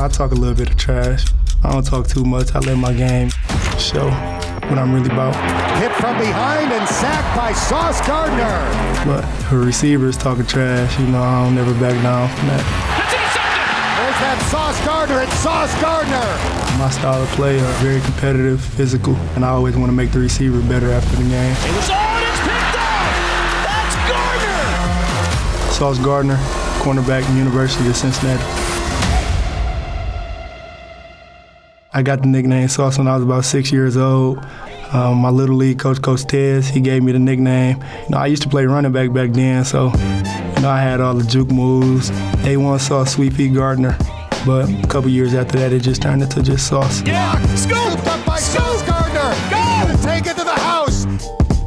I talk a little bit of trash. I don't talk too much. I let my game show what I'm really about. Hit from behind and sacked by Sauce Gardner. But for receivers talking trash, I don't never back down from that. There's that Sauce Gardner. It's Sauce Gardner. My style of play are very competitive, physical, and I always want to make the receiver better after the game. It was on, it's picked off! That's Gardner! Sauce Gardner, cornerback, University of Cincinnati. I got the nickname Sauce when I was about 6 years old. My little league coach, Coach Tez, he gave me the nickname. I used to play running back then, so I had all the juke moves. A1 Sauce, Sweet Pea Gardner. But a couple years after that, it just turned into just Sauce. Yeah, scooped up by Sauce Gardner. Go! Take it to the house.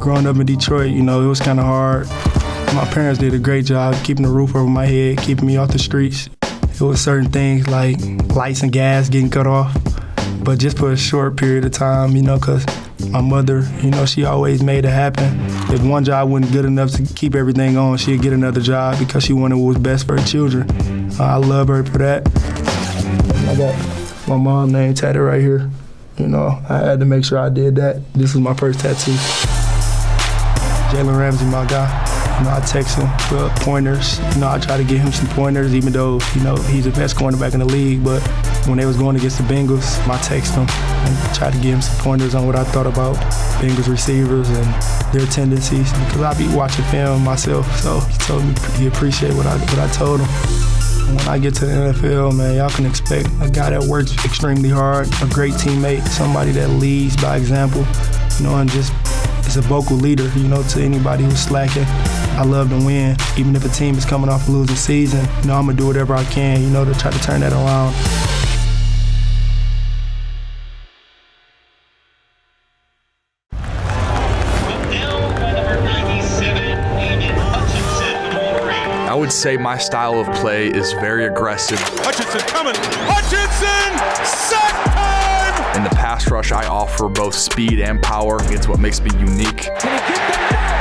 Growing up in Detroit, it was kind of hard. My parents did a great job keeping the roof over my head, keeping me off the streets. It was certain things like lights and gas getting cut off. But just for a short period of time, because my mother, she always made it happen. If one job wasn't good enough to keep everything on, she'd get another job because she wanted what was best for her children. I love her for that. I got my mom's name tatted right here. I had to make sure I did that. This was my first tattoo. Jalen Ramsey, my guy. I text him for pointers. I try to give him some pointers, even though, he's the best cornerback in the league. But when they was going against the Bengals, I text him and try to give him some pointers on what I thought about Bengals receivers and their tendencies. Because I be watching film myself, so he told me he appreciated what I told him. When I get to the NFL, man, y'all can expect a guy that works extremely hard, a great teammate, somebody that leads by example, and just is a vocal leader, to anybody who's slacking. I love to win. Even if a team is coming off a losing season, I'm going to do whatever I can, to try to turn that around. I would say my style of play is very aggressive. Hutchinson coming. Hutchinson! Sack time! In the pass rush, I offer both speed and power. It's what makes me unique. Can he get them now?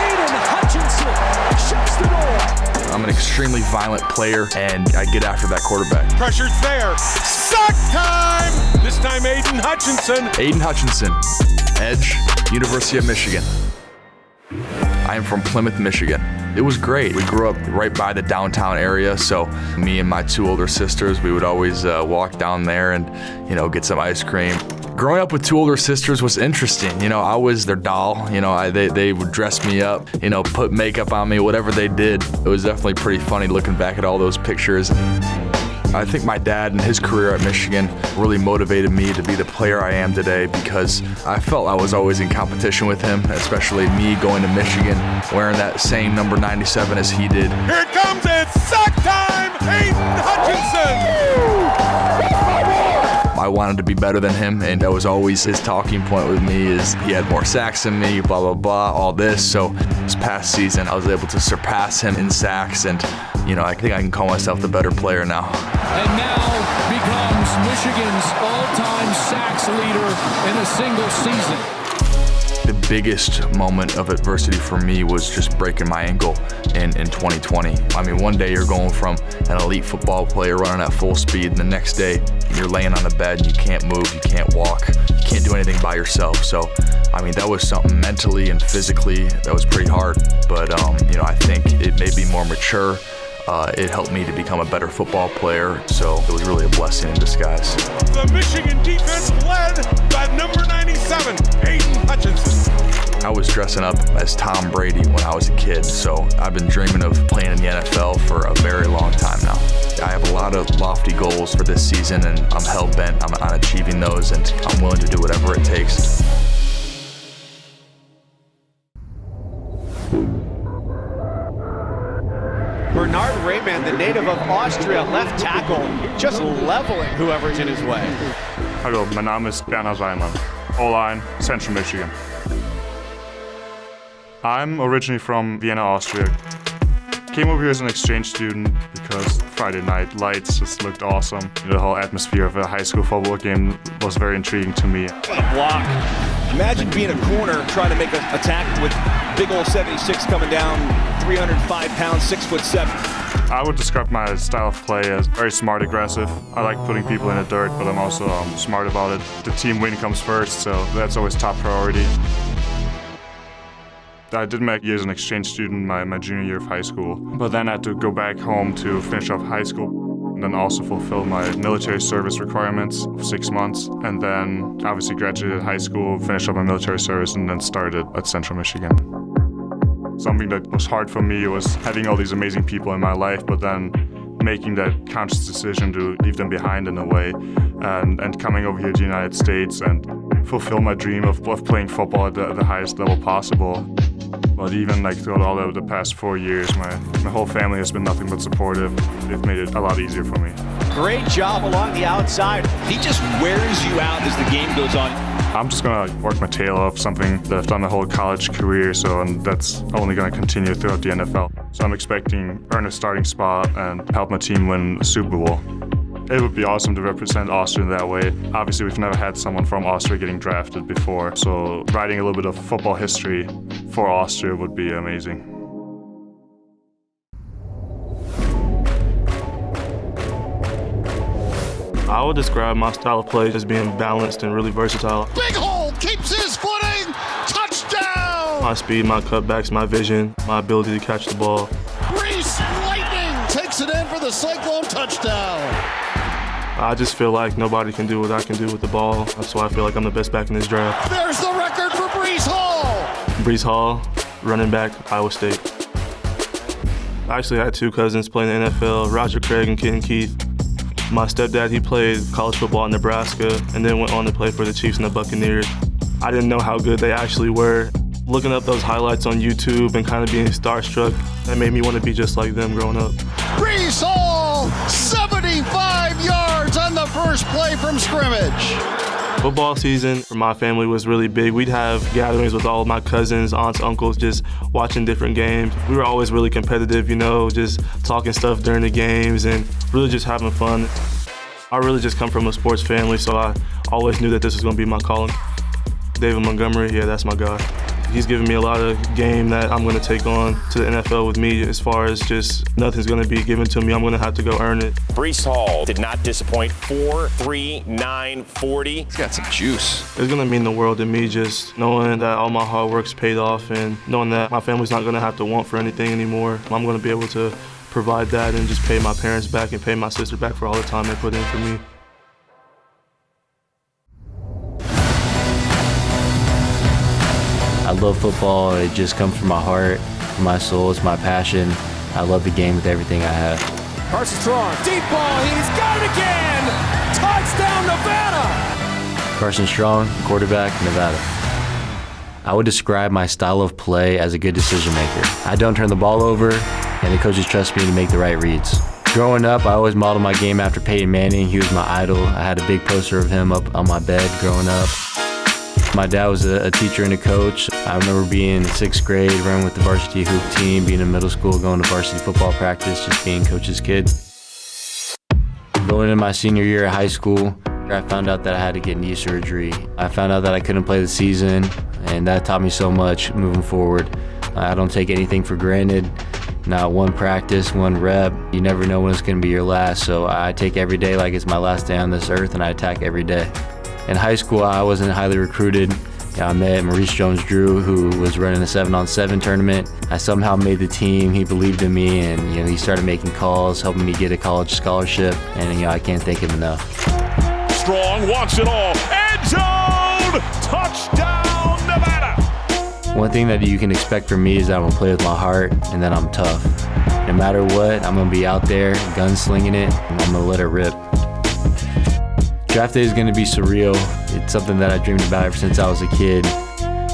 Aidan Hutchinson shuts the door. I'm an extremely violent player, and I get after that quarterback. Pressure's there. Sack time! This time Aidan Hutchinson. Aidan Hutchinson, edge, University of Michigan. I am from Plymouth, Michigan. It was great. We grew up right by the downtown area, so me and my two older sisters, we would always walk down there and, get some ice cream. Growing up with two older sisters was interesting. I was their doll. They would dress me up, put makeup on me, whatever they did. It was definitely pretty funny looking back at all those pictures. I think my dad and his career at Michigan really motivated me to be the player I am today because I felt I was always in competition with him, especially me going to Michigan, wearing that same number 97 as he did. Here it comes, it's sack time! Aidan Hutchinson! I wanted to be better than him, and that was always his talking point with me is he had more sacks than me, blah, blah, blah, all this. So this past season, I was able to surpass him in sacks, and, I think I can call myself the better player now. And now becomes Michigan's all-time sacks leader in a single season. The biggest moment of adversity for me was just breaking my ankle in 2020. One day you're going from an elite football player running at full speed, and the next day you're laying on the bed and you can't move, you can't walk, you can't do anything by yourself. So, that was something mentally and physically that was pretty hard. But, I think it made me more mature. It helped me to become a better football player, so it was really a blessing in disguise. The Michigan defense led by number 97, Aidan Hutchinson. I was dressing up as Tom Brady when I was a kid, so I've been dreaming of playing in the NFL for a very long time now. I have a lot of lofty goals for this season, and I'm hell-bent on achieving those, and I'm willing to do whatever it takes. Bernhard Raimann, the native of Austria, left tackle, just leveling whoever's in his way. Hallo, mein Name ist Bernhard Raimann, O-line, Central Michigan. I'm originally from Vienna, Austria. Came over here as an exchange student because Friday night lights just looked awesome. The whole atmosphere of a high school football game was very intriguing to me. What a block. Imagine being a corner trying to make a tackle with big old 76 coming down, 305 pounds, 6'7". I would describe my style of play as very smart, aggressive. I like putting people in the dirt, but I'm also smart about it. The team win comes first, so that's always top priority. I did my year as an exchange student my junior year of high school, but then I had to go back home to finish off high school and then also fulfill my military service requirements of 6 months, and then obviously graduated high school, finished up my military service, and then started at Central Michigan. Something that was hard for me was having all these amazing people in my life, but then making that conscious decision to leave them behind in a way, and coming over here to the United States and fulfill my dream of playing football at the highest level possible. But even throughout all of the past 4 years, my whole family has been nothing but supportive. They've made it a lot easier for me. Great job along the outside. He just wears you out as the game goes on. I'm just gonna work my tail off, something that I've done my whole college career, and that's only gonna continue throughout the NFL. So I'm expecting to earn a starting spot and help my team win a Super Bowl. It would be awesome to represent Austria in that way. Obviously, we've never had someone from Austria getting drafted before, so writing a little bit of football history for Austria would be amazing. I would describe my style of play as being balanced and really versatile. Big hole, keeps his footing, touchdown! My speed, my cutbacks, my vision, my ability to catch the ball. Reese Lightning takes it in for the Cyclone touchdown. I just feel like nobody can do what I can do with the ball. That's why I feel like I'm the best back in this draft. There's the record for Breece Hall. Breece Hall, running back, Iowa State. I actually had 2 cousins playing in the NFL, Roger Craig and Kenton Keith. My stepdad, he played college football in Nebraska and then went on to play for the Chiefs and the Buccaneers. I didn't know how good they actually were. Looking up those highlights on YouTube and kind of being starstruck, that made me want to be just like them growing up. Breece Hall, 75 yards on the first play from scrimmage. Football season for my family was really big. We'd have gatherings with all of my cousins, aunts, uncles, just watching different games. We were always really competitive, just talking stuff during the games and really just having fun. I really just come from a sports family, so I always knew that this was going to be my calling. David Montgomery, yeah, that's my guy. He's given me a lot of game that I'm going to take on to the NFL with me, as far as just nothing's going to be given to me. I'm going to have to go earn it. Breece Hall did not disappoint. 4.39 40. He's got some juice. It's going to mean the world to me, just knowing that all my hard work's paid off and knowing that my family's not going to have to want for anything anymore. I'm going to be able to provide that and just pay my parents back and pay my sister back for all the time they put in for me. I love football. It just comes from my heart, from my soul. It's my passion. I love the game with everything I have. Carson Strong, deep ball, he's got it again! Touchdown, Nevada! Carson Strong, quarterback, Nevada. I would describe my style of play as a good decision maker. I don't turn the ball over, and the coaches trust me to make the right reads. Growing up, I always modeled my game after Peyton Manning. He was my idol. I had a big poster of him up on my bed growing up. My dad was a teacher and a coach. I remember being in 6th grade, running with the varsity hoop team, being in middle school, going to varsity football practice, just being coach's kid. Going into my senior year of high school, I found out that I had to get knee surgery. I found out that I couldn't play the season, and that taught me so much moving forward. I don't take anything for granted. Not one practice, one rep. You never know when it's going to be your last, so I take every day like it's my last day on this earth, and I attack every day. In high school, I wasn't highly recruited. I met Maurice Jones-Drew, who was running a 7-on-7 tournament. I somehow made the team. He believed in me, and he started making calls, helping me get a college scholarship, and I can't thank him enough. Strong wants it all. End zone! Touchdown, Nevada! One thing that you can expect from me is that I'm gonna play with my heart and that I'm tough. No matter what, I'm gonna be out there, gunslinging it, and I'm gonna let it rip. Draft day is going to be surreal. It's something that I dreamed about ever since I was a kid.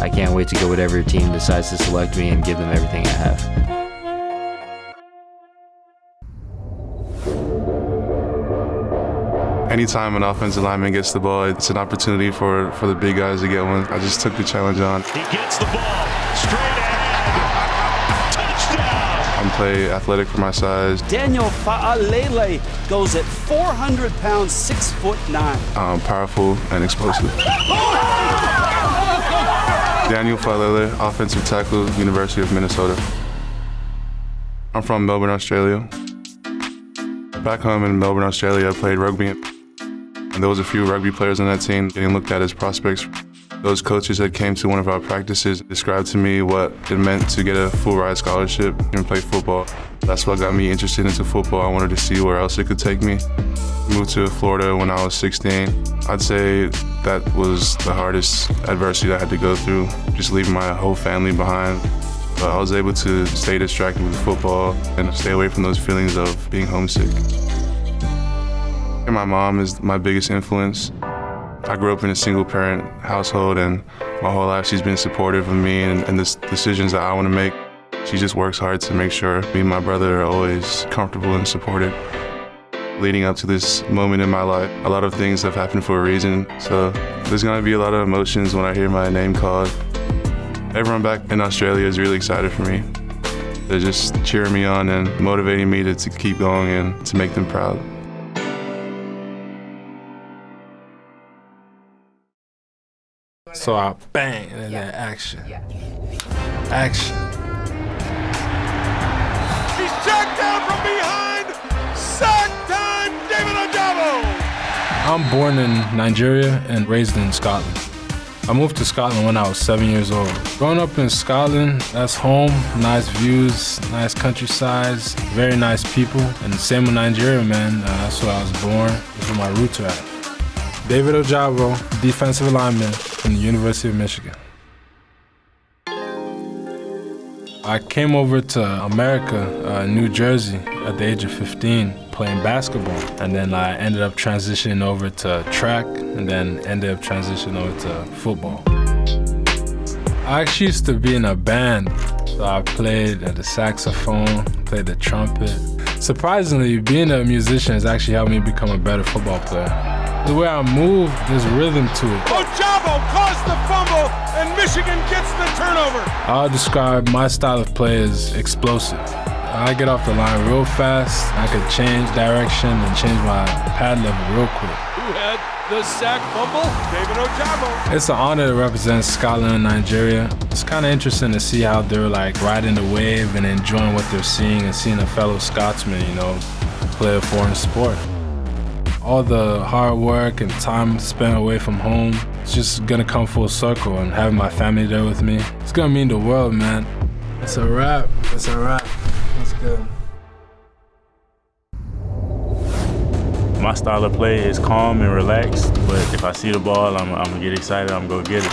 I can't wait to go whatever team decides to select me and give them everything I have. Anytime an offensive lineman gets the ball, it's an opportunity for the big guys to get one. I just took the challenge on. He gets the ball straight ahead. Touchdown! I'm play athletic for my size. Daniel Faalele goes at 400 pounds, 6'9". Powerful and explosive. Daniel Faalele, offensive tackle, University of Minnesota. I'm from Melbourne, Australia. Back home in Melbourne, Australia, I played rugby. And there was a few rugby players on that team getting looked at as prospects. Those coaches that came to one of our practices described to me what it meant to get a full ride scholarship and play football. That's what got me interested into football. I wanted to see where else it could take me. I moved to Florida when I was 16. I'd say that was the hardest adversity I had to go through, just leaving my whole family behind. But I was able to stay distracted with football and stay away from those feelings of being homesick. And my mom is my biggest influence. I grew up in a single-parent household, and my whole life she's been supportive of me and the decisions that I want to make. She just works hard to make sure me and my brother are always comfortable and supported. Leading up to this moment in my life, a lot of things have happened for a reason, so there's going to be a lot of emotions when I hear my name called. Everyone back in Australia is really excited for me. They're just cheering me on and motivating me to keep going and to make them proud. So I bang, and then action. Action. He's jacked down from behind. Sack time, David Ojabo. I'm born in Nigeria and raised in Scotland. I moved to Scotland when I was 7 years old. Growing up in Scotland, that's home, nice views, nice countryside, very nice people. And same with Nigeria, man. That's where I was born, that's where my roots are at. David Ojabo, defensive lineman from the University of Michigan. I came over to America, New Jersey, at the age of 15, playing basketball. And then I ended up transitioning over to track, and then ended up transitioning over to football. I actually used to be in a band. So I played the saxophone, played the trumpet. Surprisingly, being a musician has actually helped me become a better football player. The way I move, there's rhythm to it. Ojabo caused the fumble, and Michigan gets the turnover. I'll describe my style of play as explosive. I get off the line real fast. I could change direction and change my pad level real quick. Who had the sack fumble? David Ojabo. It's an honor to represent Scotland and Nigeria. It's kind of interesting to see how they're like riding the wave and enjoying what they're seeing and seeing a fellow Scotsman, play a foreign sport. All the hard work and time spent away from home, it's just gonna come full circle, and having my family there with me, it's gonna mean the world, man. It's a wrap. It's a wrap. That's good. My style of play is calm and relaxed, but if I see the ball, I'm gonna get excited, I'm gonna get it.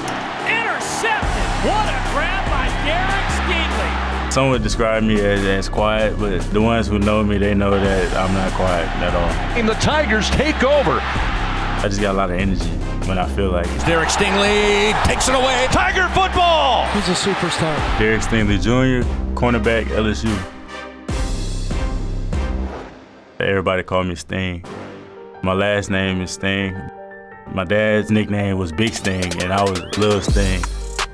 Intercepted! What a grab by Garrett Stingley! Some would describe me as quiet, but the ones who know me, they know that I'm not quiet at all. And the Tigers take over. I just got a lot of energy when I feel like it. Derek Stingley takes it away. Tiger football! He's a superstar. Derek Stingley Jr., cornerback, LSU. Everybody called me Sting. My last name is Sting. My dad's nickname was Big Sting, and I was Lil Sting.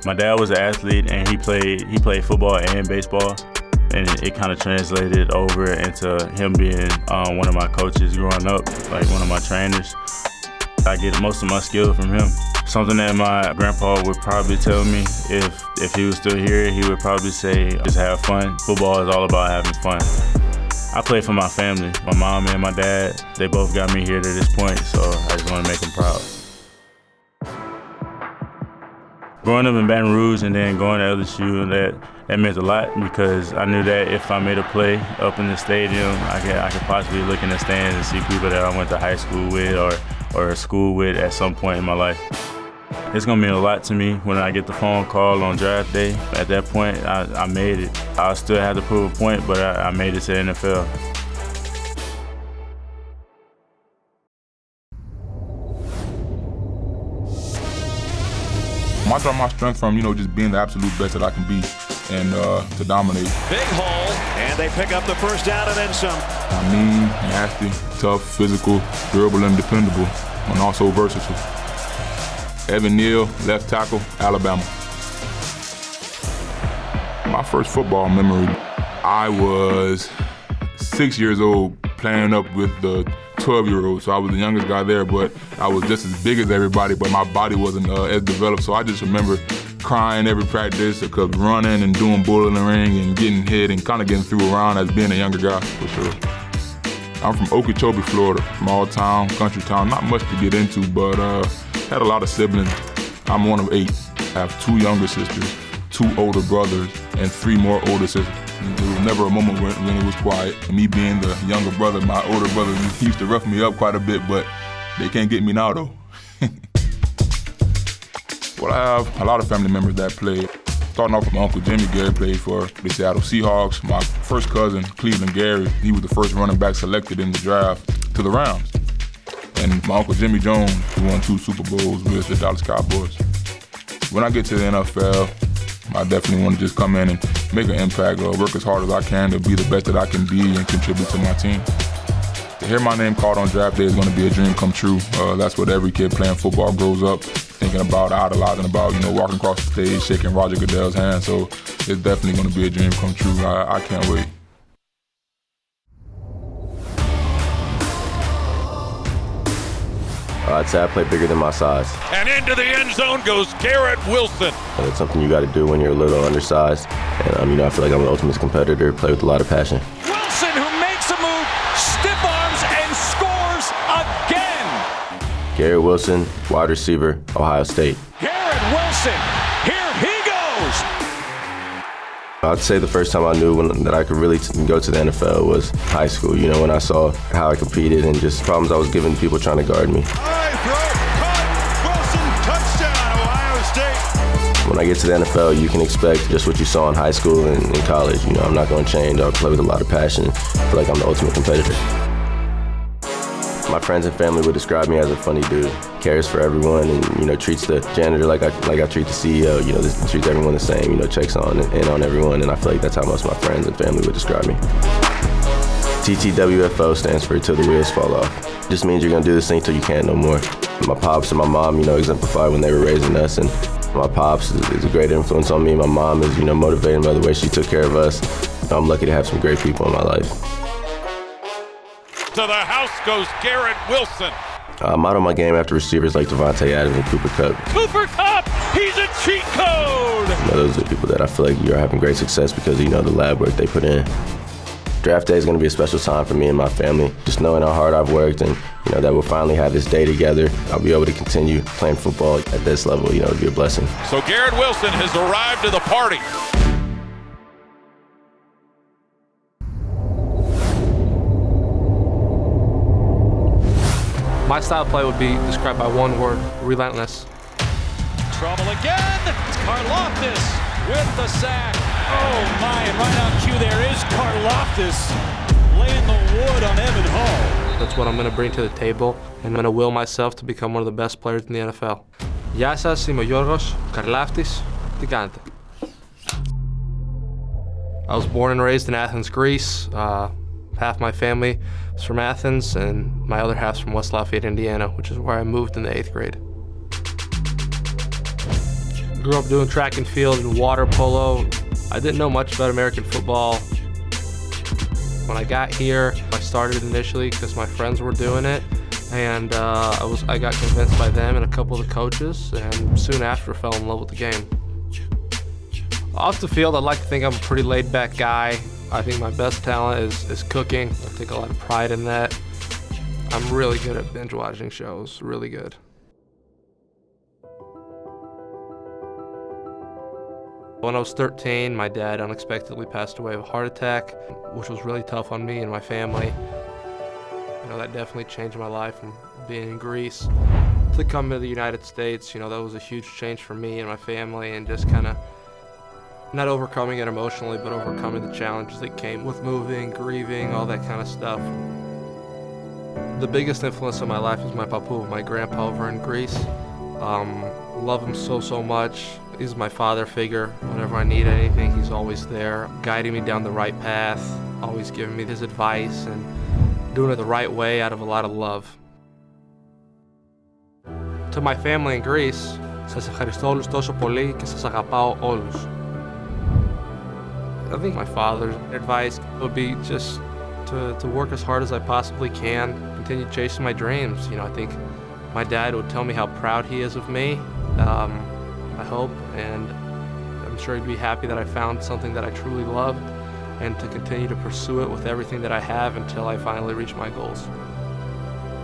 My dad was an athlete, and he played football and baseball, and it kind of translated over into him being one of my coaches growing up, like one of my trainers. I get most of my skill from him. Something that my grandpa would probably tell me if he was still here, he would probably say, just have fun. Football is all about having fun. I play for my family. My mom and my dad, they both got me here to this point, so I just want to make them proud. Growing up in Baton Rouge and then going to LSU, that meant a lot because I knew that if I made a play up in the stadium, I could possibly look in the stands and see people that I went to high school with or school with at some point in my life. It's gonna mean a lot to me when I get the phone call on draft day. At that point, I made it. I still had to prove a point, but I made it to the NFL. I draw my strength from, just being the absolute best that I can be and to dominate. Big hole, and they pick up the first down and then some. I'm mean, nasty, tough, physical, durable, and dependable, and also versatile. Neal, left tackle, Alabama. My first football memory, I was 6 years old playing up with the 12-year-olds, so I was the youngest guy there, but I was just as big as everybody, but my body wasn't as developed, so I just remember crying every practice, because running and doing bull in the ring and getting hit and kind of getting through around as being a younger guy, for sure. I'm from Ojabo, Florida, small town, country town, not much to get into, but had a lot of siblings. I'm one of 8. I have 2 younger sisters, 2 older brothers, and 3 more older sisters. There was never a moment when it was quiet. And me being the younger brother, my older brother used to rough me up quite a bit, but they can't get me now though. Well, I have a lot of family members that played. Starting off with my Uncle Jimmy. Gary played for the Seattle Seahawks. My first cousin, Cleveland Gary, he was the first running back selected in the draft to the Rams. And my Uncle Jimmy Jones, who won 2 Super Bowls with the Dallas Cowboys. When I get to the NFL, I definitely want to just come in and make an impact, work as hard as I can to be the best that I can be and contribute to my team. To hear my name called on draft day is going to be a dream come true. That's what every kid playing football grows up thinking about, idolizing about, walking across the stage, shaking Roger Goodell's hand. So it's definitely going to be a dream come true. I can't wait. I'd say I play bigger than my size. And into the end zone goes Garrett Wilson. It's something you got to do when you're a little undersized. And, I feel like I'm an ultimate competitor, play with a lot of passion. Wilson, who makes a move, stiff arms, and scores again. Garrett Wilson, wide receiver, Ohio State. Garrett Wilson, here he goes. I'd say the first time I knew that I could really go to the NFL was high school. When I saw how I competed and just problems I was giving people trying to guard me. High throw, caught, Wilson, touchdown, Ohio State. When I get to the NFL, you can expect just what you saw in high school and in college. I'm not going to change. I'll play with a lot of passion. I feel like I'm the ultimate competitor. My friends and family would describe me as a funny dude. Cares for everyone and, treats the janitor like I treat the CEO. Treats everyone the same, checks on everyone, and I feel like that's how most of my friends and family would describe me. TTWFO stands for Till the Wheels Fall Off. Just means you're gonna do this thing till you can't no more. My pops and my mom, exemplify when they were raising us, and my pops is a great influence on me. My mom is, motivating by the way she took care of us. I'm lucky to have some great people in my life. To the house goes Garrett Wilson. I model my game after receivers like Devontae Adams and Cooper Kupp. Cooper Kupp, he's a cheat code. Those are people that I feel like you're having great success because the lab work they put in. Draft day is going to be a special time for me and my family. Just knowing how hard I've worked and that we'll finally have this day together. I'll be able to continue playing football at this level. It'll be a blessing. So Garrett Wilson has arrived to the party. My style of play would be described by one word: relentless. Trouble again. It's Karlaftis with the sack. Oh my, and right on cue there is Karlaftis laying the wood on Evan Hall. That's what I'm going to bring to the table, and I'm going to will myself to become one of the best players in the NFL. Γεια σας, είμαι ο Γιώργος Karlaftis. Τι κάνετε? I was born and raised in Athens, Greece. Half my family is from Athens, and my other half's from West Lafayette, Indiana, which is where I moved in the 8th grade. Grew up doing track and field and water polo. I didn't know much about American football. When I got here, I started initially because my friends were doing it, and I got convinced by them and a couple of the coaches, and soon after fell in love with the game. Off the field, I'd like to think I'm a pretty laid-back guy. I think my best talent is cooking. I take a lot of pride in that. I'm really good at binge watching shows, really good. When I was 13, my dad unexpectedly passed away of a heart attack, which was really tough on me and my family. That definitely changed my life from being in Greece to come to the United States. That was a huge change for me and my family, and just kind of not overcoming it emotionally, but overcoming the challenges that came with moving, grieving, all that kind of stuff. The biggest influence in my life is my papu, my grandpa over in Greece. Love him so much. He's my father figure. Whenever I need anything, he's always there, guiding me down the right path, always giving me his advice, and doing it the right way out of a lot of love. To my family in Greece, σας ευχαριστώ όλους τόσο πολύ και σας αγαπάω όλους. I think my father's advice would be just to work as hard as I possibly can, continue chasing my dreams. I think my dad would tell me how proud he is of me, I hope, and I'm sure he'd be happy that I found something that I truly loved and to continue to pursue it with everything that I have until I finally reach my goals.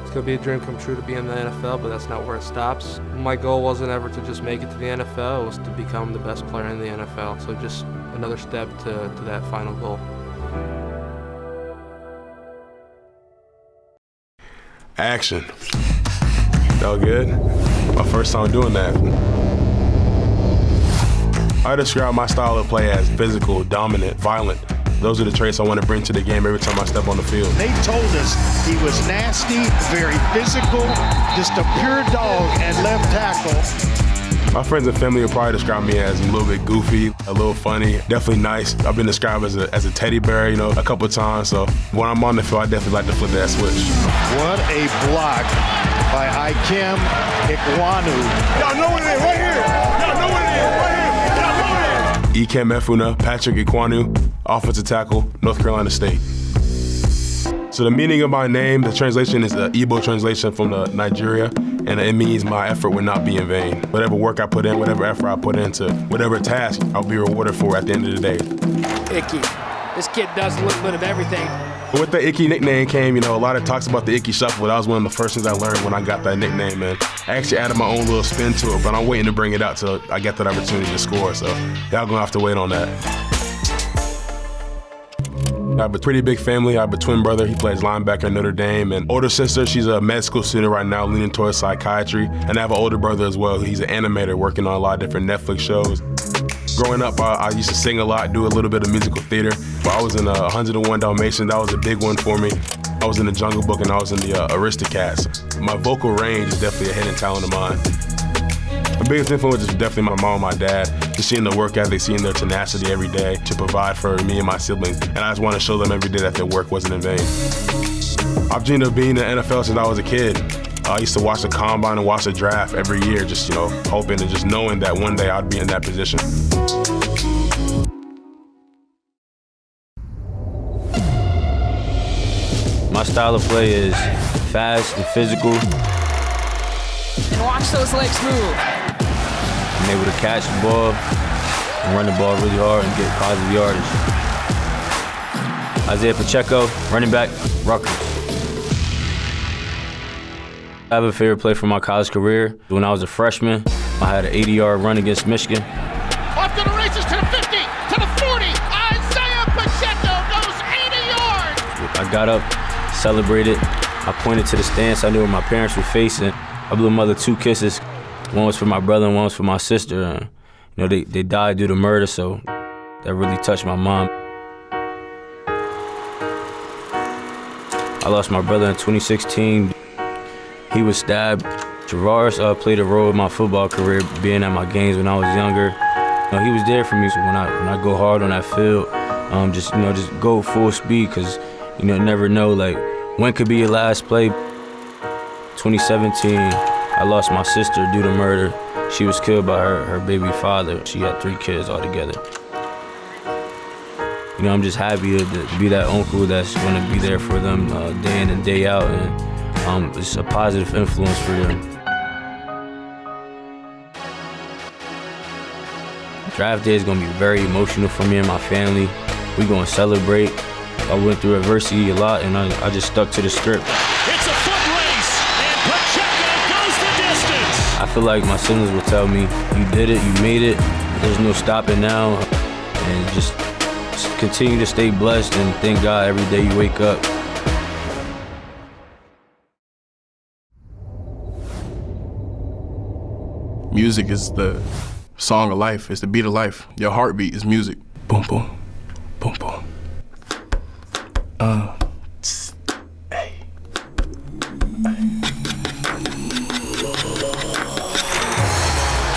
It's going to be a dream come true to be in the NFL, but that's not where it stops. My goal wasn't ever to just make it to the NFL, it was to become the best player in the NFL. So just another step to that final goal. Action. That was good. My first time doing that. I describe my style of play as physical, dominant, violent. Those are the traits I want to bring to the game every time I step on the field. They told us he was nasty, very physical, just a pure dog at left tackle. My friends and family would probably describe me as a little bit goofy, a little funny, definitely nice. I've been described as a teddy bear, a couple of times. So when I'm on the field, I definitely like to flip that switch. What a block by Ikem Ekwonu. Y'all know what it is right here. Y'all know what it is right here. Y'all know what it is. Ikem Ekwonu, Pacheco Ekwonu, offensive tackle, North Carolina State. So the meaning of my name, the translation is the Igbo translation from Nigeria, and it means my effort will not be in vain. Whatever work I put in, whatever effort I put into, whatever task I'll be rewarded for at the end of the day. Icky. This kid does a little bit of everything. With the Icky nickname came, a lot of talks about the Icky Shuffle. That was one of the first things I learned when I got that nickname, and I actually added my own little spin to it, but I'm waiting to bring it out till I get that opportunity to score, so y'all gonna have to wait on that. I have a pretty big family. I have a twin brother. He plays linebacker at Notre Dame. And older sister, she's a med school student right now, leaning towards psychiatry. And I have an older brother as well. He's an animator working on a lot of different Netflix shows. Growing up, I used to sing a lot, do a little bit of musical theater. But I was in 101 Dalmatians. That was a big one for me. I was in the Jungle Book and I was in the Aristocats. My vocal range is definitely a hidden talent of mine. The biggest influence is definitely my mom and my dad. Just seeing the work ethic, seeing their tenacity every day to provide for me and my siblings. And I just want to show them every day that their work wasn't in vain. I've dreamed of being in the NFL since I was a kid. I used to watch the combine and watch the draft every year, just, hoping and just knowing that one day I'd be in that position. My style of play is fast and physical. And watch those legs move. I'm able to catch the ball and run the ball really hard and get positive yardage. Isaiah Pacheco, running back, Rutgers. I have a favorite play from my college career. When I was a freshman, I had an 80-yard run against Michigan. Off to the races, to the 50, to the 40. Isaiah Pacheco goes 80 yards. I got up, celebrated. I pointed to the stands. I knew where my parents were facing. I blew mother 2 kisses. One was for my brother and one was for my sister. They died due to murder, so that really touched my mom. I lost my brother in 2016. He was stabbed. Travaris played a role in my football career, being at my games when I was younger. He was there for me, so when I go hard on that field, just go full speed, because you never know when could be your last play. 2017, I lost my sister due to murder. She was killed by her baby father. She had 3 kids altogether. I'm just happy to be that uncle that's going to be there for them day in and day out, and it's a positive influence for them. Draft day is going to be very emotional for me and my family. We're going to celebrate. I went through adversity a lot, and I just stuck to the script. It's a foot race, and Pacheco goes the distance. I feel like my siblings will tell me, you did it, you made it, there's no stopping now, and just continue to stay blessed and thank God every day you wake up. Music is the song of life, it's the beat of life. Your heartbeat is music. Boom, boom, boom, boom. Hey.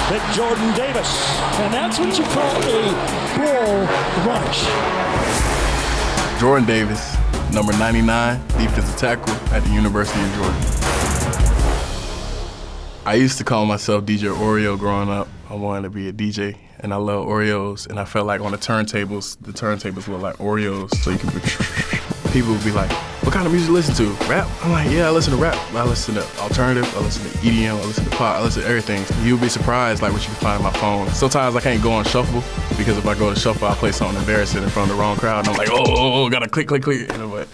Big Jordan Davis, and that's what you call a bull rush. Jordan Davis, number 99, defensive tackle at the University of Georgia. I used to call myself DJ Oreo growing up. I wanted to be a DJ, and I love Oreos, and I felt like on the turntables look like Oreos, so you can be, people would be like, what kind of music you listen to? Rap? I'm like, yeah, I listen to rap. I listen to alternative, I listen to EDM, I listen to pop, I listen to everything. You'll be surprised like what you can find on my phone. Sometimes I can't go on shuffle because if I go to shuffle, I'll play something embarrassing in front of the wrong crowd. And I'm like, oh, gotta click. But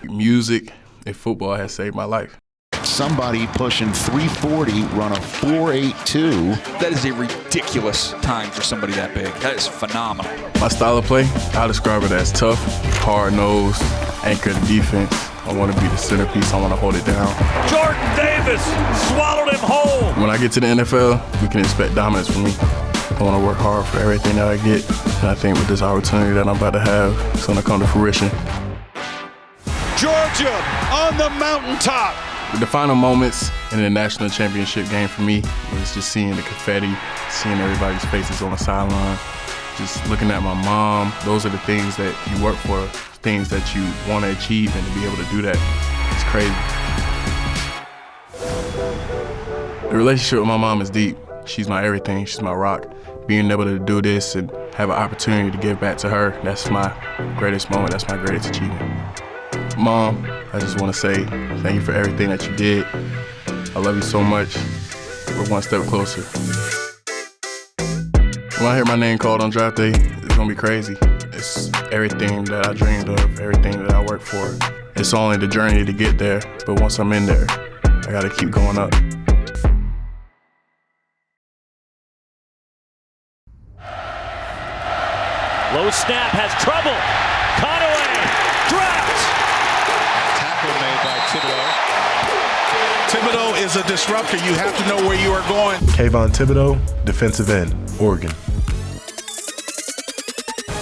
music and football has saved my life. Somebody pushing 340, run a 4.82. That is a ridiculous time for somebody that big. That is phenomenal. My style of play, I describe it as tough, hard-nosed, anchor the defense. I want to be the centerpiece. I want to hold it down. Jordan Davis swallowed him whole. When I get to the NFL, we can expect dominance from me. I want to work hard for everything that I get. And I think with this opportunity that I'm about to have, it's going to come to fruition. Georgia on the mountaintop. The final moments in the national championship game for me was just seeing the confetti, seeing everybody's faces on the sideline, just looking at my mom. Those are the things that you work for, things that you want to achieve, and to be able to do that, it's crazy. The relationship with my mom is deep. She's my everything, she's my rock. Being able to do this and have an opportunity to give back to her, that's my greatest moment, that's my greatest achievement. Mom, I just want to say thank you for everything that you did. I love you so much. We're one step closer. When I hear my name called on draft day, it's going to be crazy. It's everything that I dreamed of, everything that I worked for. It's only the journey to get there, but once I'm in there, I got to keep going up. Low snap, has trouble. Conaway, dropped. Tackle made by Thiibodeaux. Thiibodeaux is a disruptor. You have to know where you are going. Kayvon Thiibodeaux, defensive end, Oregon.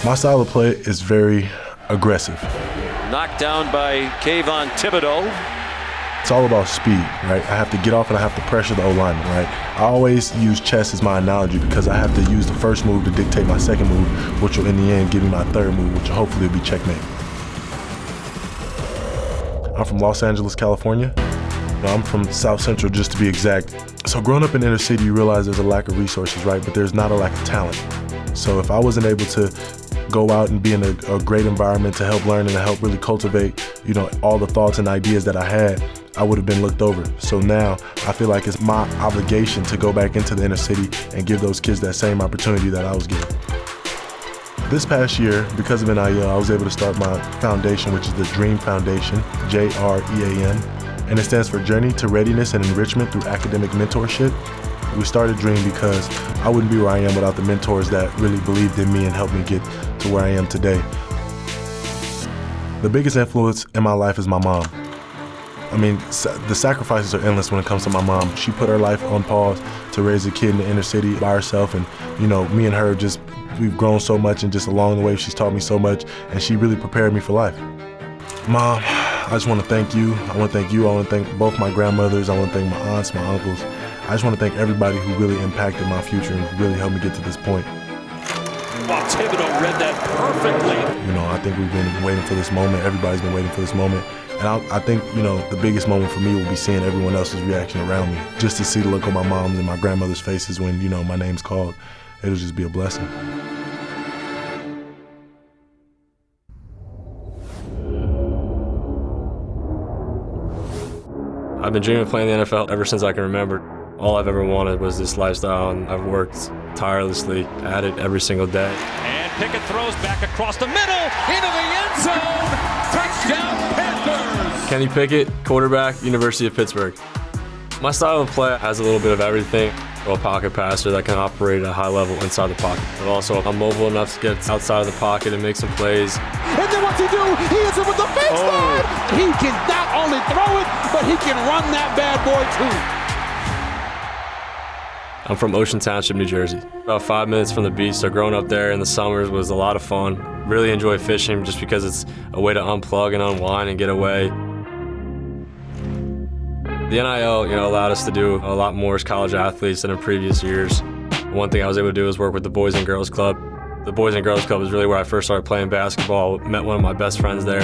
My style of play is very aggressive. Knocked down by Kayvon Thiibodeaux. It's all about speed, right? I have to get off and I have to pressure the O-lineman, right? I always use chess as my analogy because I have to use the first move to dictate my second move, which will in the end give me my third move, which will hopefully be checkmate. I'm from Los Angeles, California. I'm from South Central, just to be exact. So growing up in inner city, you realize there's a lack of resources, right? But there's not a lack of talent. So if I wasn't able to go out and be in a great environment to help learn and to help really cultivate, all the thoughts and ideas that I had, I would have been looked over. So now I feel like it's my obligation to go back into the inner city and give those kids that same opportunity that I was given. This past year, because of NIL, I was able to start my foundation, which is the Dream Foundation, JREAM, and it stands for Journey to Readiness and Enrichment Through Academic Mentorship. We started Dream because I wouldn't be where I am without the mentors that really believed in me and helped me get to where I am today. The biggest influence in my life is my mom. I mean, the sacrifices are endless when it comes to my mom. She put her life on pause to raise a kid in the inner city by herself, and me and her we've grown so much, and just along the way she's taught me so much, and she really prepared me for life. Mom, I just want to thank you. I want to thank you. I want to thank both my grandmothers. I want to thank my aunts, my uncles. I just want to thank everybody who really impacted my future and really helped me get to this point. Well, Thiibodeaux read that perfectly. I think we've been waiting for this moment. Everybody's been waiting for this moment. And I think, the biggest moment for me will be seeing everyone else's reaction around me. Just to see the look on my mom's and my grandmother's faces when, my name's called. It'll just be a blessing. I've been dreaming of playing the NFL ever since I can remember. All I've ever wanted was this lifestyle, and I've worked tirelessly at it every single day. And Pickett throws back across the middle, into the end zone. Touchdown Panthers! Kenny Pickett, quarterback, University of Pittsburgh. My style of play has a little bit of everything. A pocket passer that can operate at a high level inside the pocket. But also, I'm mobile enough to get outside of the pocket and make some plays. And then what's he do? He hits it with the fake side. He can not only throw it, but he can run that bad boy too. I'm from Ocean Township, New Jersey. About 5 minutes from the beach, so growing up there in the summers was a lot of fun. Really enjoy fishing just because it's a way to unplug and unwind and get away. The NIL, allowed us to do a lot more as college athletes than in previous years. One thing I was able to do was work with the Boys and Girls Club. The Boys and Girls Club is really where I first started playing basketball. Met one of my best friends there.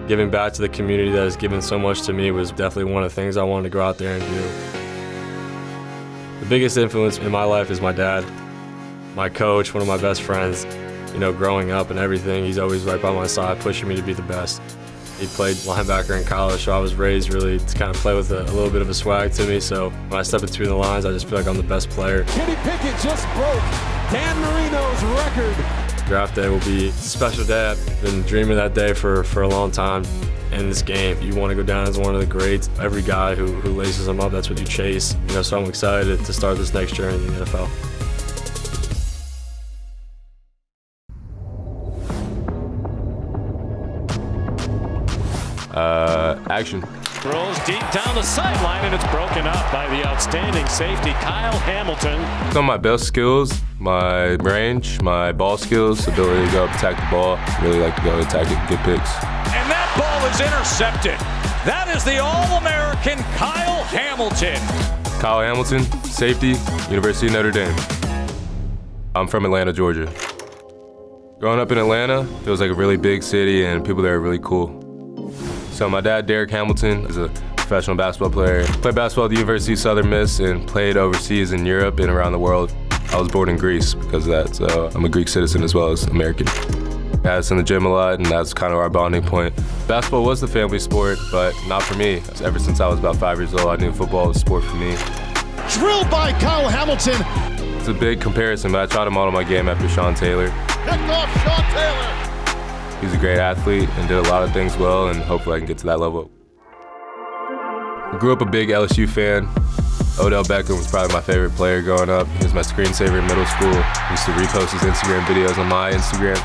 Giving back to the community that has given so much to me was definitely one of the things I wanted to go out there and do. The biggest influence in my life is my dad, my coach, one of my best friends. Growing up and everything, he's always right by my side, pushing me to be the best. He played linebacker in college, so I was raised really to kind of play with a little bit of a swag to me. So when I step between the lines, I just feel like I'm the best player. Kenny Pickett just broke Dan Marino's record. Draft day will be a special day. I've been dreaming that day for a long time. In this game, you want to go down as one of the greats. Every guy who laces them up, that's what you chase. So I'm excited to start this next journey in the NFL. Action. Throws deep down the sideline, and it's broken up by the outstanding safety, Kyle Hamilton. So my best skills, my range, my ball skills, ability to go up, attack the ball. Really like to go attack it, get picks. And that ball is intercepted. That is the All-American Kyle Hamilton. Kyle Hamilton, safety, University of Notre Dame. I'm from Atlanta, Georgia. Growing up in Atlanta, feels like a really big city and people there are really cool. So my dad, Derek Hamilton, is a professional basketball player. Played basketball at the University of Southern Miss and played overseas in Europe and around the world. I was born in Greece because of that, so I'm a Greek citizen as well as American. I was in the gym a lot, and that's kind of our bonding point. Basketball was the family sport, but not for me. Ever since I was about 5 years old, I knew football was a sport for me. Drilled by Kyle Hamilton. It's a big comparison, but I try to model my game after Sean Taylor. Picked off Sean Taylor. He's a great athlete and did a lot of things well, and hopefully I can get to that level. I grew up a big LSU fan. Odell Beckham was probably my favorite player growing up. He was my screensaver in middle school. I used to repost his Instagram videos on my Instagram.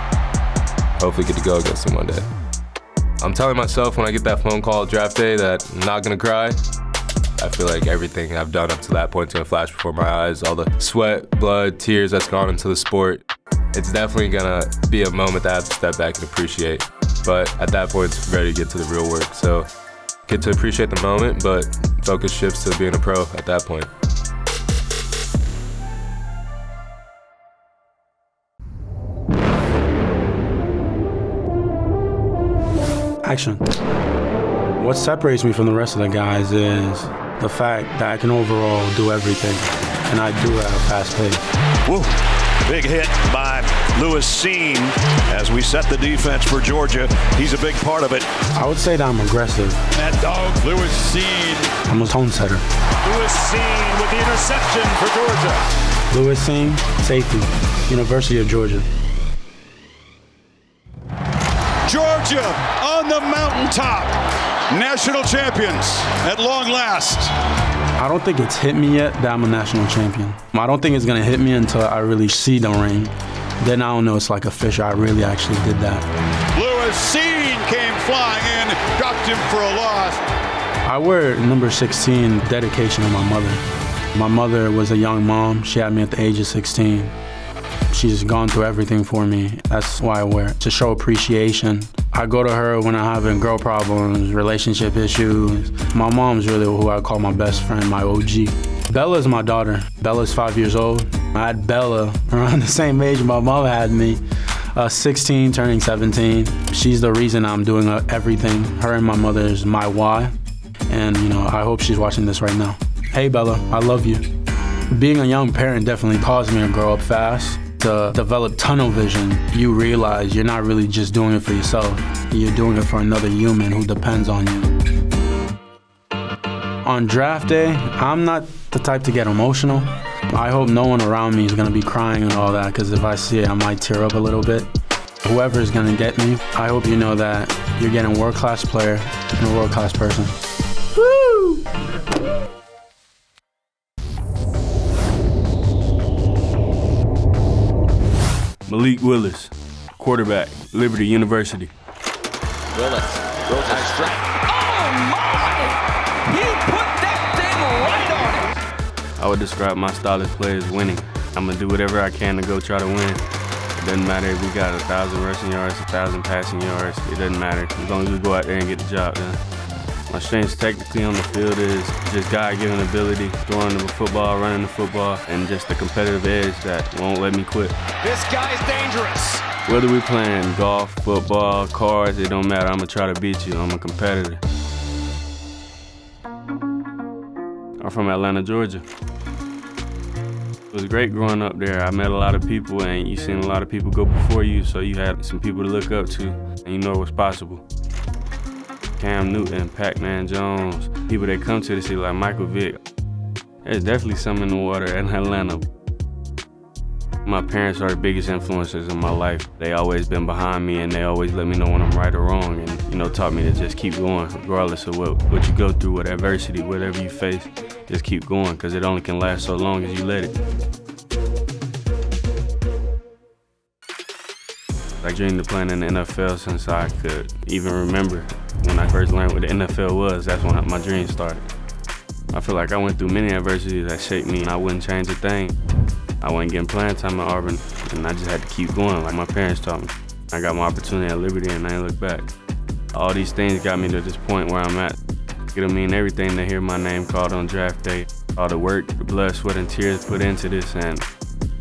Hopefully get to go against him one day. I'm telling myself when I get that phone call draft day that I'm not gonna cry. I feel like everything I've done up to that point is gonna flash before my eyes. All the sweat, blood, tears that's gone into the sport. It's definitely gonna be a moment that I have to step back and appreciate. But at that point, it's ready to get to the real work. So get to appreciate the moment, but focus shifts to being a pro at that point. Action. What separates me from the rest of the guys is the fact that I can overall do everything, and I do have a fast pace. Woo. Big hit by Lewis Cine as we set the defense for Georgia. He's a big part of it. I would say that I'm aggressive. That dog, Lewis Cine. I'm a tone setter. Lewis Cine with the interception for Georgia. Lewis Cine, safety, University of Georgia. Georgia on the mountaintop. National champions at long last. I don't think it's hit me yet that I'm a national champion. I don't think it's gonna hit me until I really see the ring. Then I don't know, it's like official. I really actually did that. Lewis Cine came flying in, dropped him for a loss. I wear number 16, dedication to my mother. My mother was a young mom. She had me at the age of 16. She's gone through everything for me. That's why I wear it, to show appreciation. I go to her when I'm having girl problems, relationship issues. My mom's really who I call my best friend, my OG. Bella's my daughter. Bella's 5 years old. I had Bella around the same age my mom had me. 16, turning 17. She's the reason I'm doing everything. Her and my mother is my why. And I hope she's watching this right now. Hey Bella, I love you. Being a young parent definitely caused me to grow up fast. To develop tunnel vision, you realize you're not really just doing it for yourself. You're doing it for another human who depends on you. On draft day, I'm not the type to get emotional. I hope no one around me is gonna be crying and all that, because if I see it, I might tear up a little bit. Whoever is gonna get me, I hope you know that you're getting a world-class player and a world-class person. Woo! Malik Willis, quarterback, Liberty University. Willis throws a strike. Oh my! He put that thing right on it. I would describe my style of play as winning. I'm gonna do whatever I can to go try to win. It doesn't matter if we got 1,000 rushing yards, 1,000 passing yards. It doesn't matter as long as we go out there and get the job done. My strengths technically on the field is just God-given ability, throwing the football, running the football, and just the competitive edge that won't let me quit. This guy's dangerous. Whether we playing golf, football, cards, it don't matter. I'm gonna try to beat you. I'm a competitor. I'm from Atlanta, Georgia. It was great growing up there. I met a lot of people, and you seen a lot of people go before you, so you had some people to look up to, and you know what's possible. Cam Newton, Pac-Man Jones, people that come to the city like Michael Vick. There's definitely something in the water in Atlanta. My parents are the biggest influences in my life. They always been behind me and they always let me know when I'm right or wrong and, taught me to just keep going regardless of what you go through, what adversity, whatever you face, just keep going because it only can last so long as you let it. I dreamed of playing in the NFL since I could even remember. When I first learned what the NFL was, that's when my dream started. I feel like I went through many adversities that shaped me and I wouldn't change a thing. I wasn't getting playing time at Auburn and I just had to keep going like my parents taught me. I got my opportunity at Liberty and I ain't looked back. All these things got me to this point where I'm at. It'll mean everything to hear my name called on draft day. All the work, the blood, sweat, and tears put into this and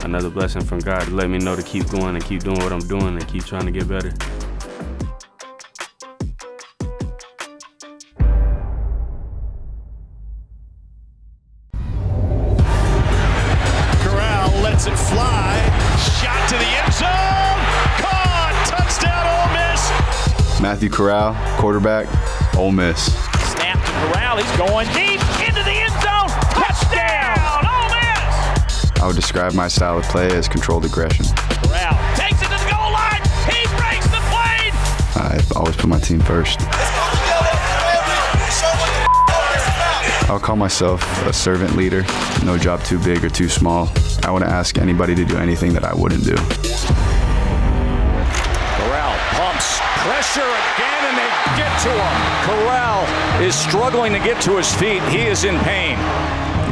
another blessing from God to let me know to keep going and keep doing what I'm doing and keep trying to get better. Corral lets it fly. Shot to the end zone. Caught. Touchdown, Ole Miss. Matthew Corral, quarterback, Ole Miss. Snap to Corral. He's going deep into the end zone. Touchdown, Ole Miss. I would describe my style of play as controlled aggression. Corral takes it to the goal line. He breaks the plane. I always put my team first. I'll call myself a servant leader. No job too big or too small. I wouldn't ask anybody to do anything that I wouldn't do. Corral pumps. Pressure again, and they get to him. Corral is struggling to get to his feet. He is in pain.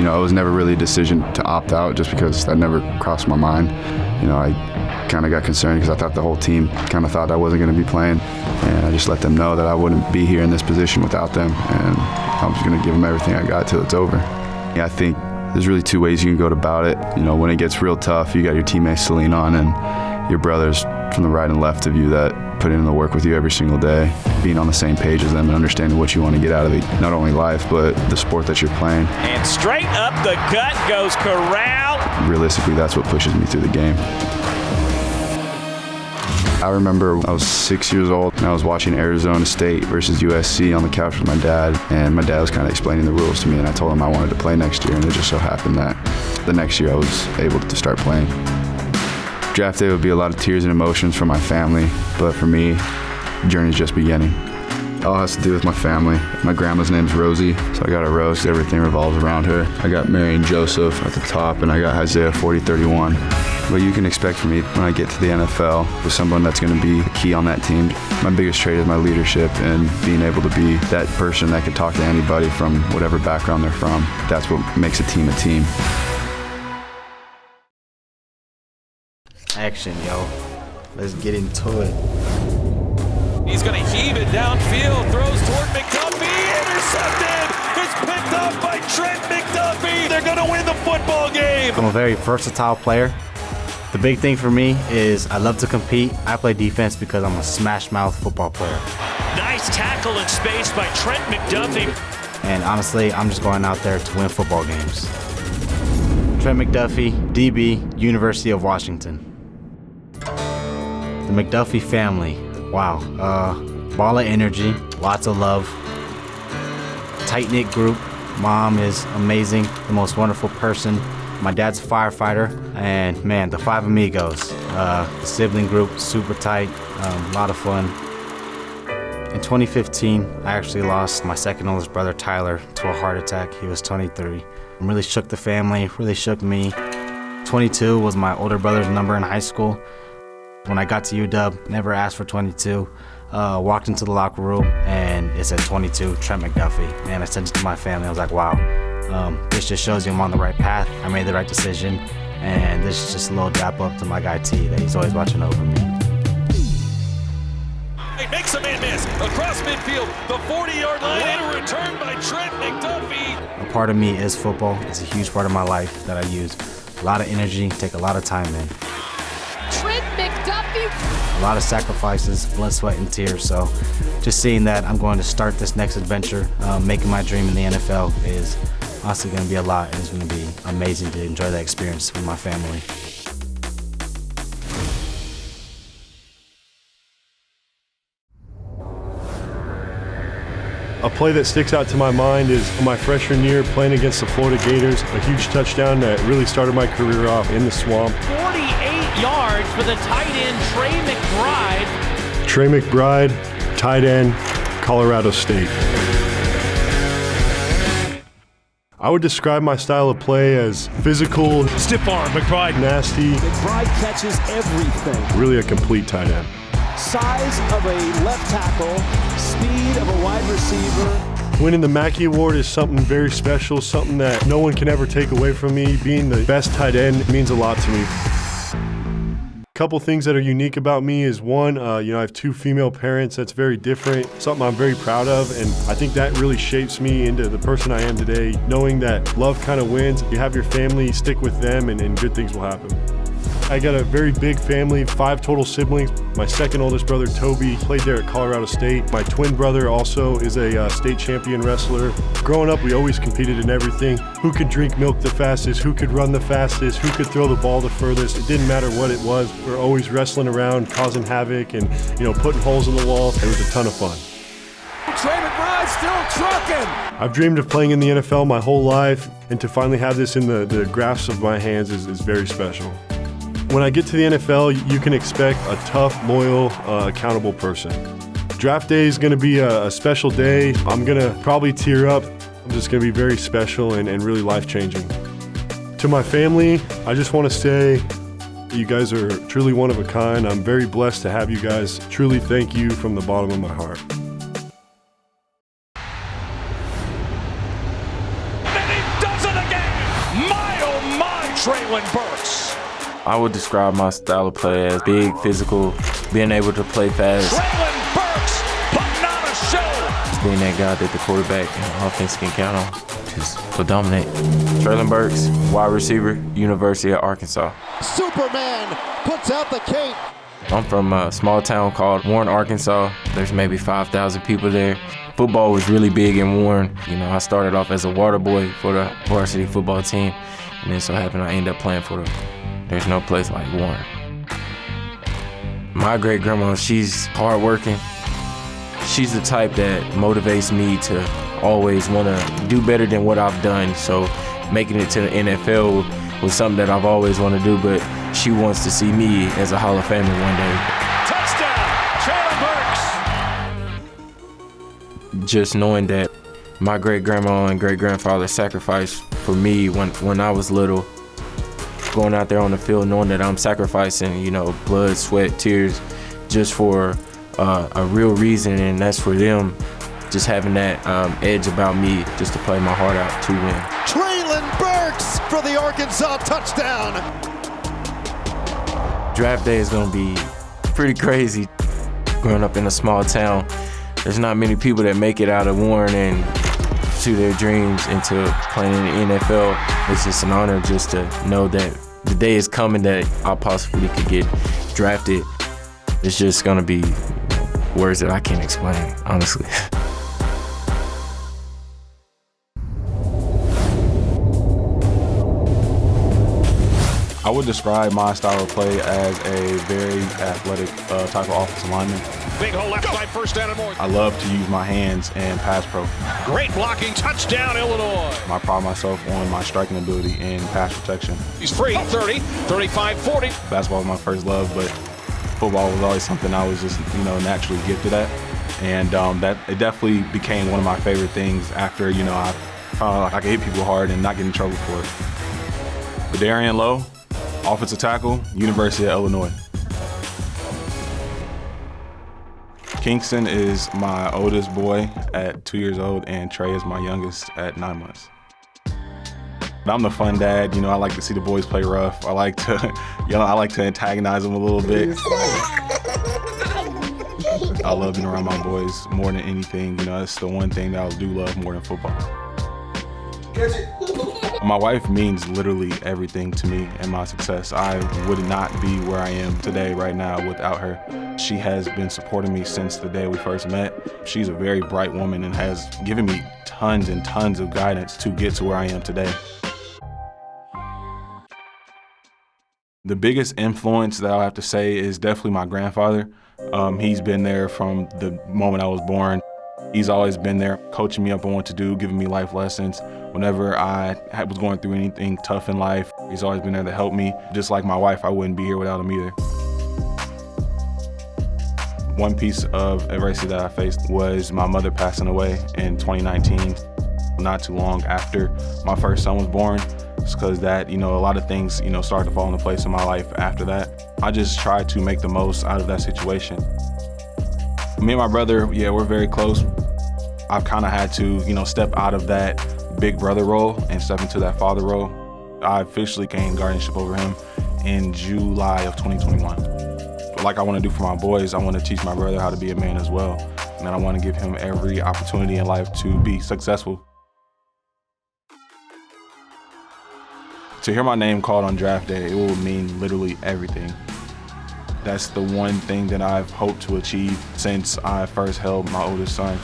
It was never really a decision to opt out just because that never crossed my mind. I kind of got concerned because I thought the whole team kind of thought I wasn't going to be playing. And I just let them know that I wouldn't be here in this position without them. And I was going to give them everything I got till it's over. I think there's really two ways you can go about it. When it gets real tough, you got your teammates to lean on and your brothers from the right and left of you that put in the work with you every single day. Being on the same page as them and understanding what you want to get out of not only life, but the sport that you're playing. And straight up the gut goes Corral. Realistically, that's what pushes me through the game. I remember I was 6 years old and I was watching Arizona State versus USC on the couch with my dad, and my dad was kind of explaining the rules to me, and I told him I wanted to play next year, and it just so happened that the next year I was able to start playing. Draft day would be a lot of tears and emotions for my family, but for me, the journey's just beginning. It all has to do with my family. My grandma's name's Rosie, so I got a Rose. Everything revolves around her. I got Mary and Joseph at the top, and I got Isaiah 4031. What you can expect from me when I get to the NFL with someone that's going to be key on that team. My biggest trait is my leadership and being able to be that person that can talk to anybody from whatever background they're from. That's what makes a team a team. Action, yo. Let's get into it. He's going to heave it downfield, throws toward McDuffie, intercepted! It's picked up by Trent McDuffie! They're going to win the football game! I'm a very versatile player. The big thing for me is I love to compete. I play defense because I'm a smash-mouth football player. Nice tackle in space by Trent McDuffie. And honestly, I'm just going out there to win football games. Trent McDuffie, DB, University of Washington. The McDuffie family, wow. Ball of energy, lots of love. Tight-knit group. Mom is amazing, the most wonderful person. My dad's a firefighter, and man, the five amigos. The sibling group, super tight, a lot of fun. In 2015, I actually lost my second oldest brother, Tyler, to a heart attack. He was 23. It really shook the family, really shook me. 22 was my older brother's number in high school. When I got to UW, never asked for 22. Walked into the locker room, and it said 22, Trent McDuffie. And I sent it to my family. I was like, wow. This just shows you I'm on the right path. I made the right decision, and this is just a little dap up to my guy T, that he's always watching over me. He makes a man miss across midfield, the 40-yard line, and a return by Trent McDuffie. A part of me is football. It's a huge part of my life that I use. A lot of energy, take a lot of time in. Trent McDuffie. A lot of sacrifices, blood, sweat, and tears. So just seeing that I'm going to start this next adventure, making my dream in the NFL is honestly going to be a lot, and it's going to be amazing to enjoy that experience with my family. A play that sticks out to my mind is my freshman year playing against the Florida Gators, a huge touchdown that really started my career off in the swamp. 48 yards for the tight end, Trey McBride. Trey McBride, tight end, Colorado State. I would describe my style of play as physical, stiff arm, McBride, nasty. McBride catches everything. Really a complete tight end. Size of a left tackle, speed of a wide receiver. Winning the Mackey Award is something very special, something that no one can ever take away from me. Being the best tight end means a lot to me. A couple things that are unique about me is one, I have 2 female parents. That's very different, something I'm very proud of, and I think that really shapes me into the person I am today, knowing that love kind of wins. You have your family, stick with them, and good things will happen. I got a very big family, 5 total siblings. My second oldest brother, Toby, played there at Colorado State. My twin brother also is a state champion wrestler. Growing up, we always competed in everything. Who could drink milk the fastest, who could run the fastest, who could throw the ball the furthest. It didn't matter what it was. We were always wrestling around, causing havoc and putting holes in the wall. It was a ton of fun. Trey McBride still trucking. I've dreamed of playing in the NFL my whole life, and to finally have this in the grasp of my hands is very special. When I get to the NFL, you can expect a tough, loyal, accountable person. Draft day is going to be a special day. I'm going to probably tear up. I'm just going to be very special and really life-changing. To my family, I just want to say you guys are truly one of a kind. I'm very blessed to have you guys. Truly thank you from the bottom of my heart. And he does it again! My, oh my, Treylon Burks. I would describe my style of play as big, physical, being able to play fast. Treylon Burks putting on a show. Just being that guy that the quarterback and offense can count on. Just to dominate. Treylon Burks, wide receiver, University of Arkansas. Superman puts out the cape. I'm from a small town called Warren, Arkansas. There's maybe 5,000 people there. Football was really big in Warren. I started off as a water boy for the varsity football team, and then so happened I ended up playing for There's no place like Warren. My great-grandma, she's hardworking. She's the type that motivates me to always want to do better than what I've done. So making it to the NFL was something that I've always wanted to do, but she wants to see me as a Hall of Famer one day. Touchdown, Treylon Burks! Just knowing that my great-grandma and great-grandfather sacrificed for me when I was little, going out there on the field knowing that I'm sacrificing, blood, sweat, tears, just for a real reason, and that's for them, just having that edge about me, just to play my heart out to win. Treylon Burks for the Arkansas touchdown. Draft day is gonna be pretty crazy. Growing up in a small town, there's not many people that make it out of Warren and pursue their dreams into playing in the NFL. It's just an honor just to know that the day is coming that I possibly could get drafted. It's just gonna be words that I can't explain, honestly. I would describe my style of play as a very athletic type of offensive lineman. Big hole left side, first down and more. I love to use my hands and pass pro. Great blocking, touchdown, Illinois. I pride myself on my striking ability and pass protection. He's free, 30, 35, 40. Basketball was my first love, but football was always something I was just, naturally gifted at. And that it definitely became one of my favorite things after, I found out like I could hit people hard and not get in trouble for it. Vederian Lowe, offensive tackle, University of Illinois. Kingston is my oldest boy at 2 years old, and Trey is my youngest at 9 months. I'm the fun dad, I like to see the boys play rough. I like to, I like to antagonize them a little bit. I love being around my boys more than anything. That's the one thing that I do love more than football. My wife means literally everything to me and my success. I would not be where I am today right now without her. She has been supporting me since the day we first met. She's a very bright woman and has given me tons and tons of guidance to get to where I am today. The biggest influence that I'll have to say is definitely my grandfather. He's been there from the moment I was born. He's always been there, coaching me up on what to do, giving me life lessons. Whenever I was going through anything tough in life, he's always been there to help me. Just like my wife, I wouldn't be here without him either. One piece of adversity that I faced was my mother passing away in 2019, not too long after my first son was born. It's because that, a lot of things, started to fall into place in my life after that. I just tried to make the most out of that situation. Me and my brother, we're very close. I've kind of had to, step out of that big brother role and step into that father role. I officially gained guardianship over him in July of 2021. Like I want to do for my boys, I want to teach my brother how to be a man as well. And I want to give him every opportunity in life to be successful. To hear my name called on draft day, it will mean literally everything. That's the one thing that I've hoped to achieve since I first held my oldest son.